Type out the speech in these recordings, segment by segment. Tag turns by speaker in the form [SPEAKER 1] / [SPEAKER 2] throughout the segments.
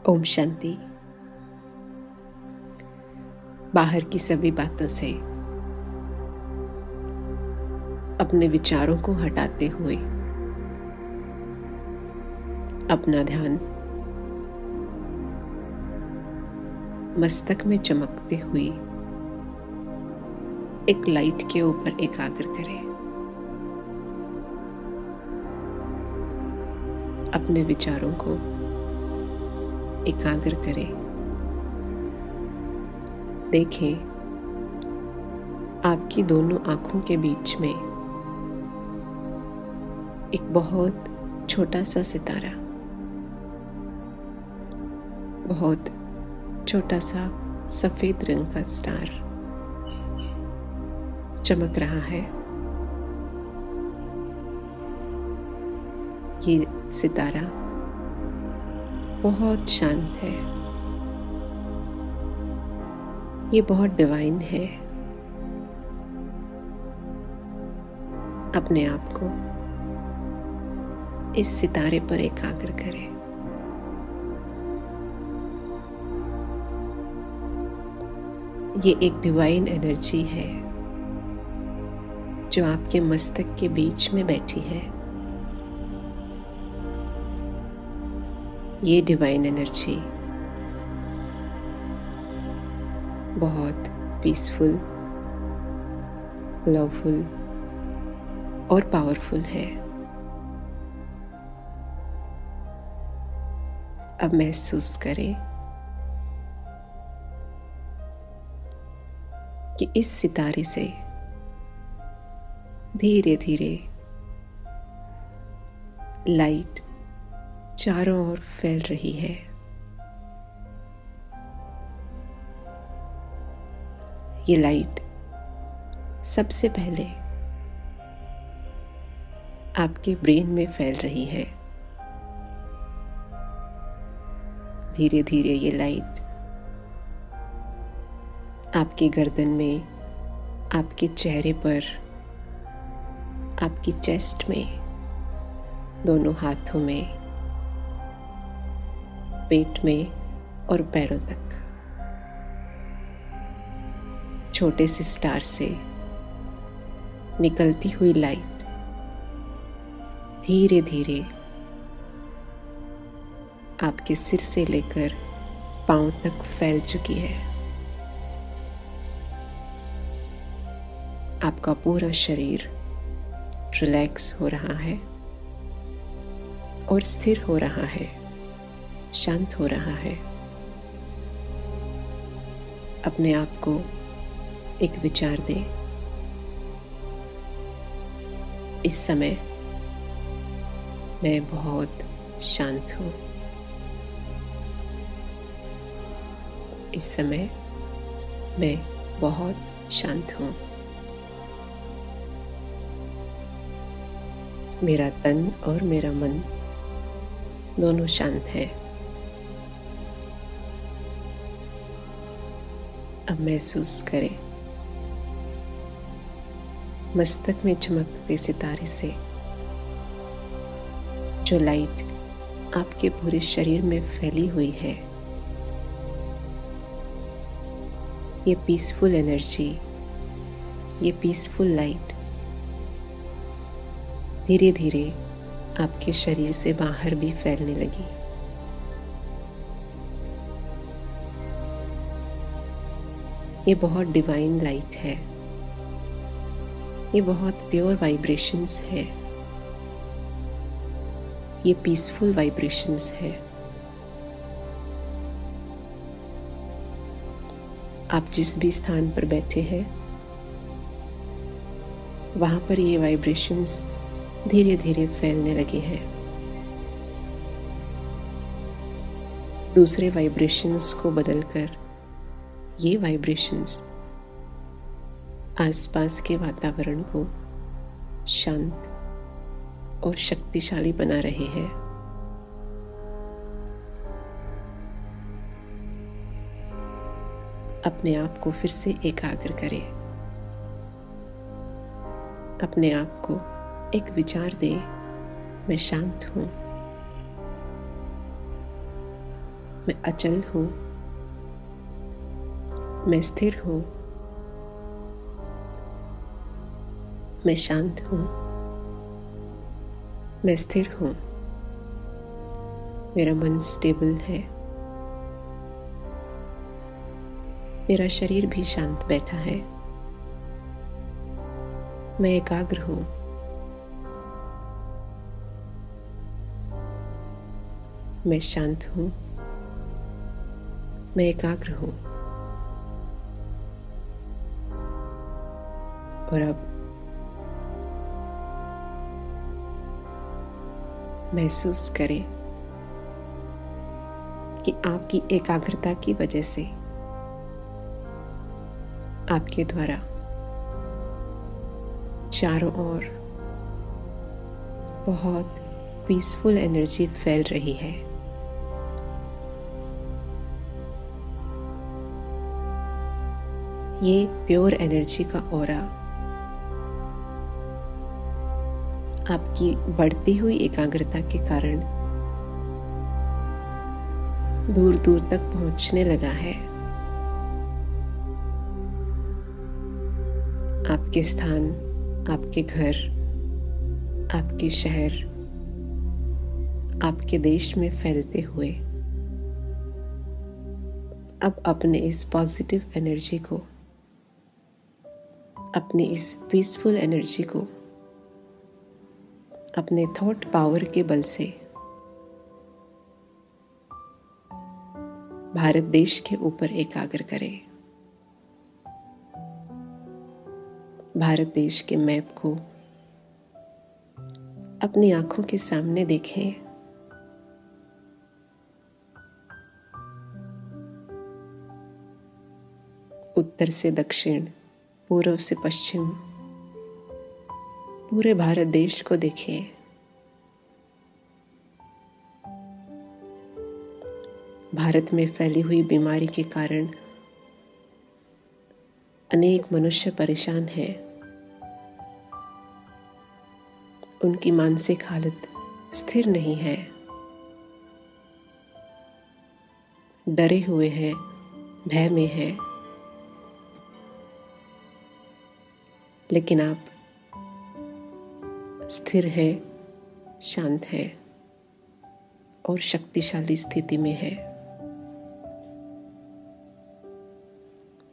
[SPEAKER 1] ओम शांति। बाहर की सभी बातों से अपने विचारों को हटाते हुए अपना ध्यान मस्तक में चमकते हुए एक लाइट के ऊपर एकाग्र करें। अपने विचारों को एकाग्र करें। देखें, आपकी दोनों आंखों के बीच में एक बहुत छोटा सा सितारा, बहुत छोटा सा सफेद रंग का स्टार चमक रहा है। ये सितारा बहुत शांत है, ये बहुत डिवाइन है। अपने आप को इस सितारे पर एकाग्र करें। ये एक डिवाइन एनर्जी है जो आपके मस्तक के बीच में बैठी है। ये डिवाइन एनर्जी बहुत पीसफुल, लवफुल और पावरफुल है। अब महसूस करें कि इस सितारे से धीरे धीरे लाइट चारों ओर फैल रही है। ये लाइट सबसे पहले आपके ब्रेन में फैल रही है। धीरे धीरे ये लाइट आपकी गर्दन में, आपके चेहरे पर, आपकी चेस्ट में, दोनों हाथों में, पेट में और पैरों तक छोटे से स्टार से निकलती हुई लाइट धीरे धीरे आपके सिर से लेकर पांव तक फैल चुकी है। आपका पूरा शरीर रिलैक्स हो रहा है और स्थिर हो रहा है, शांत हो रहा है। अपने आप को एक विचार दें, इस समय मैं बहुत शांत हूँ। इस समय मैं बहुत शांत हूँ। मेरा तन और मेरा मन दोनों शांत हैं। अब महसूस करें, मस्तक में चमकते सितारे से जो लाइट आपके पूरे शरीर में फैली हुई है, ये पीसफुल एनर्जी, ये पीसफुल लाइट धीरे धीरे आपके शरीर से बाहर भी फैलने लगी। ये बहुत डिवाइन लाइट है, ये बहुत प्योर वाइब्रेशंस है, ये पीसफुल वाइब्रेशंस है। आप जिस भी स्थान पर बैठे हैं, वहां पर ये वाइब्रेशंस धीरे धीरे फैलने लगे हैं। दूसरे वाइब्रेशंस को बदलकर ये वाइब्रेशंस आसपास के वातावरण को शांत और शक्तिशाली बना रहे हैं। अपने आप को फिर से एकाग्र करें। अपने आप को एक विचार दें, मैं शांत हूँ। मैं अचल हूँ, मैं स्थिर हूँ, मैं शांत हूँ, मैं स्थिर हूँ, मेरा मन स्टेबल है, मेरा शरीर भी शांत बैठा है, मैं एकाग्र हूँ, मैं शांत हूँ, मैं एकाग्र हूँ। और अब महसूस करें कि आपकी एकाग्रता की वजह से आपके द्वारा चारों ओर बहुत पीसफुल एनर्जी फैल रही है। ये प्योर एनर्जी का ऑरा आपकी बढ़ती हुई एकाग्रता के कारण दूर दूर तक पहुंचने लगा है। आपके स्थान, आपके घर, आपके शहर, आपके देश में फैलते हुए अब अपने इस पॉजिटिव एनर्जी को, अपनी इस पीसफुल एनर्जी को अपने थॉट पावर के बल से भारत देश के ऊपर एकाग्र करें। भारत देश के मैप को अपनी आंखों के सामने देखें। उत्तर से दक्षिण, पूर्व से पश्चिम, पूरे भारत देश को देखें। भारत में फैली हुई बीमारी के कारण अनेक मनुष्य परेशान हैं। उनकी मानसिक हालत स्थिर नहीं है, डरे हुए हैं, भय में हैं। लेकिन आप स्थिर है, शांत है और शक्तिशाली स्थिति में है।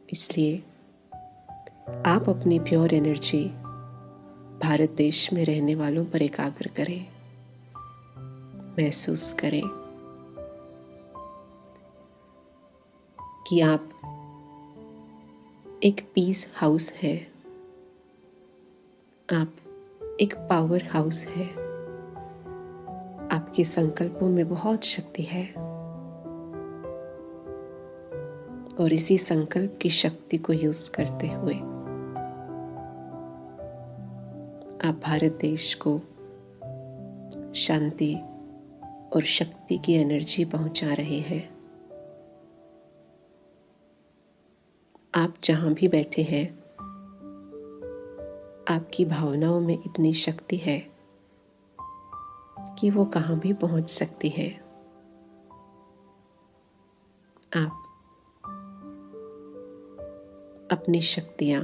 [SPEAKER 1] इसलिए आप अपनी प्योर एनर्जी भारत देश में रहने वालों पर एकाग्र करें। महसूस करें कि आप एक पीस हाउस है, आप एक पावर हाउस है। आपके संकल्पों में बहुत शक्ति है और इसी संकल्प की शक्ति को यूज करते हुए आप भारत देश को शांति और शक्ति की एनर्जी पहुंचा रहे हैं। आप जहां भी बैठे हैं, आपकी भावनाओं में इतनी शक्ति है कि वो कहां भी पहुंच सकती है। आप अपनी शक्तियां,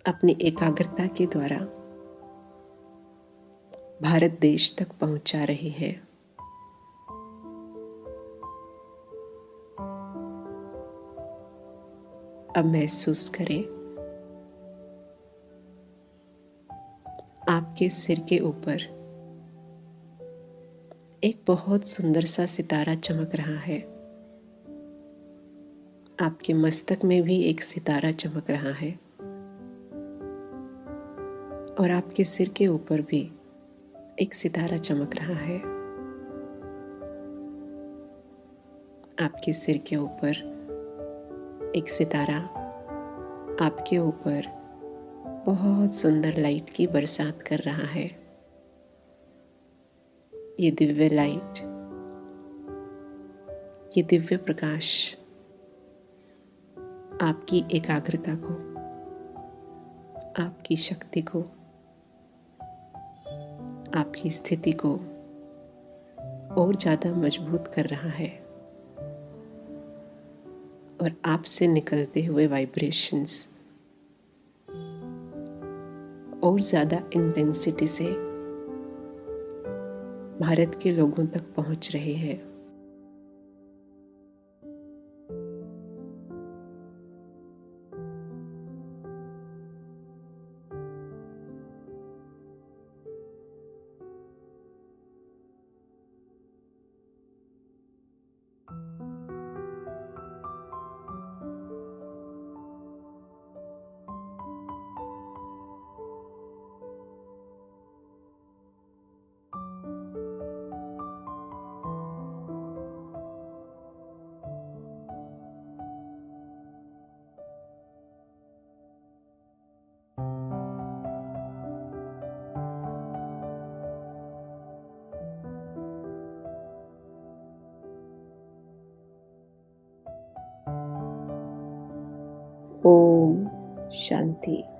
[SPEAKER 1] अपनी एकाग्रता के द्वारा भारत देश तक पहुंचा रहे हैं। अब महसूस करें आपके सिर के ऊपर एक बहुत सुंदर सा सितारा चमक रहा है। आपके मस्तक में भी एक सितारा चमक रहा है और आपके सिर के ऊपर भी एक सितारा चमक रहा है। आपके सिर के ऊपर एक सितारा आपके ऊपर बहुत सुंदर लाइट की बरसात कर रहा है। ये दिव्य लाइट, ये दिव्य प्रकाश आपकी एकाग्रता को, आपकी शक्ति को, आपकी स्थिति को और ज़्यादा मजबूत कर रहा है और आपसे निकलते हुए वाइब्रेशंस और ज़्यादा इंटेंसिटी से भारत के लोगों तक पहुंच रहे हैं। ओम शांति।